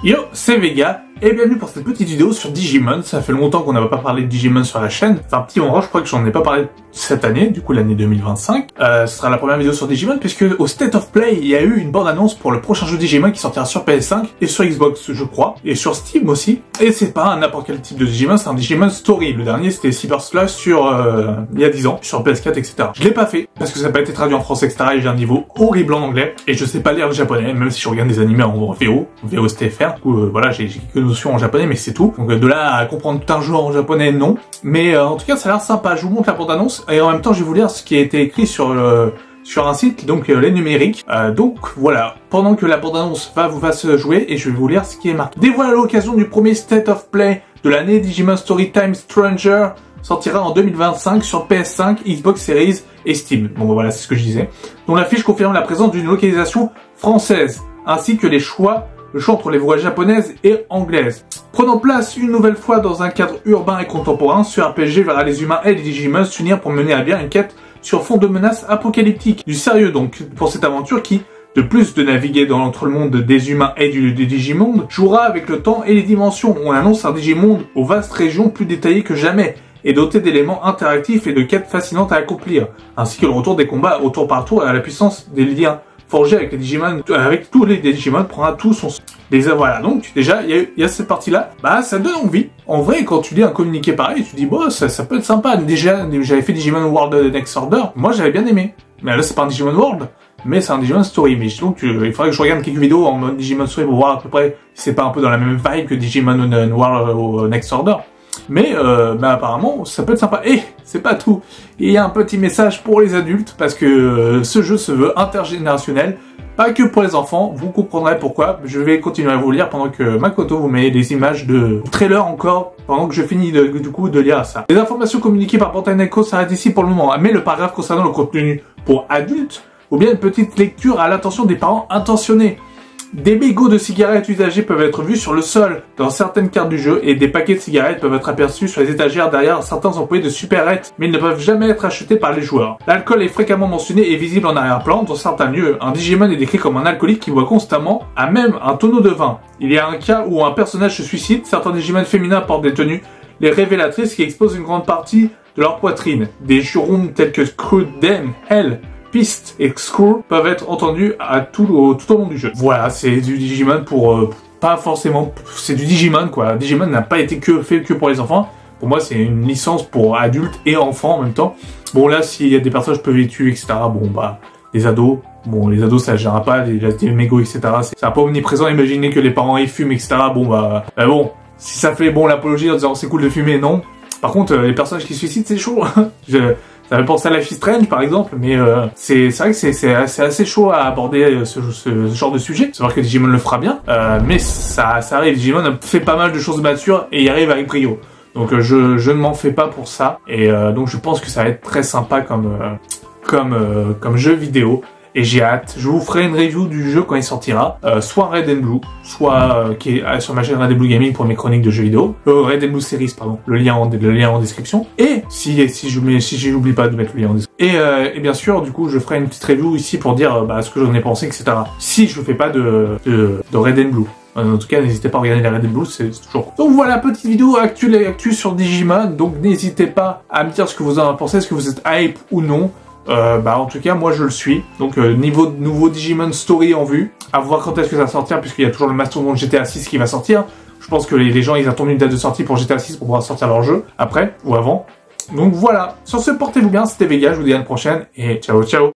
Yo, c'est Vega, et bienvenue pour cette petite vidéo sur Digimon. Ça fait longtemps qu'on n'avait pas parlé de Digimon sur la chaîne. C'est un petit moment, je crois que j'en ai pas parlé cette année, du coup l'année 2025. Ce sera la première vidéo sur Digimon, puisque au State of Play, il y a eu une bande-annonce pour le prochain jeu Digimon qui sortira sur PS5 et sur Xbox, je crois, et sur Steam aussi. Et c'est pas n'importe quel type de Digimon, c'est un Digimon Story. Le dernier, c'était Cyber Slash sur il y a 10 ans, sur PS4, etc. Je l'ai pas fait, parce que ça n'a pas été traduit en français, etc. Et j'ai un niveau horrible en anglais, et je sais pas lire le japonais, même si je regarde des animés en VO STFR. Du coup, voilà, j'ai quelques notions en japonais, mais c'est tout. Donc de là à comprendre tout un jeu en japonais, non. Mais en tout cas, ça a l'air sympa. Je vous montre la bande-annonce, et en même temps, je vais vous lire ce qui a été écrit sur un site, donc les numériques. Donc voilà, pendant que la bande-annonce va se jouer, et je vais vous lire ce qui est marqué. Dévoilé à l'occasion du premier State of Play de l'année, Digimon Storytime Stranger sortira en 2025 sur PS5, Xbox Series et Steam. Bon voilà, c'est ce que je disais. Donc l'affiche confirme la présence d'une localisation française, ainsi que le choix entre les voix japonaises et anglaises. Prenant place une nouvelle fois dans un cadre urbain et contemporain, ce RPG verra les humains et les Digimon s'unir pour mener à bien une quête sur fond de menaces apocalyptiques. Du sérieux donc pour cette aventure qui, de plus de naviguer entre le monde des humains et du Digimonde, jouera avec le temps et les dimensions. On annonce un Digimonde aux vastes régions plus détaillées que jamais, et doté d'éléments interactifs et de quêtes fascinantes à accomplir, ainsi que le retour des combats au tour par tour et à la puissance des liens forgés avec les Digimon, avec tous les Digimon, prendra tout son... Voilà, donc déjà, il y a cette partie-là, bah ça donne envie. En vrai, quand tu lis un communiqué pareil, tu dis, bon, ça peut être sympa. Déjà, j'avais fait Digimon World Next Order, moi j'avais bien aimé. Mais là, c'est pas un Digimon World, mais c'est un Digimon Story. Mais donc, il faudrait que je regarde quelques vidéos en mode Digimon Story pour voir à peu près si c'est pas un peu dans la même vibe que Digimon World Next Order. Mais apparemment, ça peut être sympa. Et c'est pas tout. Il y a un petit message pour les adultes, parce que ce jeu se veut intergénérationnel, pas que pour les enfants. Vous comprendrez pourquoi. Je vais continuer à vous lire pendant que Makoto vous met des images de trailer encore, pendant que je finis du coup de lire ça. Les informations communiquées par Bandai Namco s'arrêtent ici pour le moment. Mais le paragraphe concernant le contenu pour adultes, ou bien une petite lecture à l'attention des parents intentionnés. Des mégots de cigarettes usagés peuvent être vus sur le sol dans certaines cartes du jeu, et des paquets de cigarettes peuvent être aperçus sur les étagères derrière certains employés de supérettes, mais ils ne peuvent jamais être achetés par les joueurs. L'alcool est fréquemment mentionné et visible en arrière-plan dans certains lieux. Un Digimon est décrit comme un alcoolique qui boit constamment, à même un tonneau de vin. Il y a un cas où un personnage se suicide. Certains Digimon féminins portent des tenues, les révélatrices, qui exposent une grande partie de leur poitrine. Des jurons tels que Screw, Den, Hell, Piste et Screw peuvent être entendus tout au long du jeu. Voilà, c'est du Digimon pour... pas forcément... C'est du Digimon, quoi. Digimon n'a pas été fait que pour les enfants. Pour moi, c'est une licence pour adultes et enfants en même temps. Bon, là, s'il y a des personnages qui peuvent les tuer, etc., bon, bah, les ados... Bon, les ados, ça gère pas, les mégots, etc., c'est un peu omniprésent. Imaginez que les parents, ils fument, etc., bon, bon, si ça fait, bon, l'apologie en disant c'est cool de fumer, non. Par contre, les personnages qui se suicident, c'est chaud. Ça fait penser à Life is Strange, par exemple, mais c'est vrai que c'est assez chaud à aborder ce genre de sujet. C'est vrai que Digimon le fera bien, mais ça arrive. Digimon fait pas mal de choses matures et y arrive avec brio. Donc je ne m'en fais pas pour ça, et donc je pense que ça va être très sympa comme jeu vidéo. Et j'ai hâte. Je vous ferai une review du jeu quand il sortira, soit Red and Blue, soit qui est sur ma chaîne Red and Blue Gaming pour mes chroniques de jeux vidéo. Red and Blue Series, pardon. Le lien en description. Et si j'oublie pas de mettre le lien en description. Et bien sûr, du coup, je ferai une petite review ici pour dire ce que j'en ai pensé, etc. Si je fais pas de Red and Blue. En tout cas, n'hésitez pas à regarder les Red and Blue, c'est toujours cool. Donc voilà, petite vidéo actu sur Digimon. Donc n'hésitez pas à me dire ce que vous en pensez, est-ce que vous êtes hype ou non. En tout cas moi je le suis, donc nouveau Digimon Story en vue, à voir quand est-ce que ça va sortir, puisqu'il y a toujours le mastodonte GTA 6 qui va sortir. Je pense que les gens ils attendent une date de sortie pour GTA 6 pour pouvoir sortir leur jeu après ou avant. Donc voilà, sur ce, portez-vous bien, c'était Vega, je vous dis à la prochaine et ciao ciao.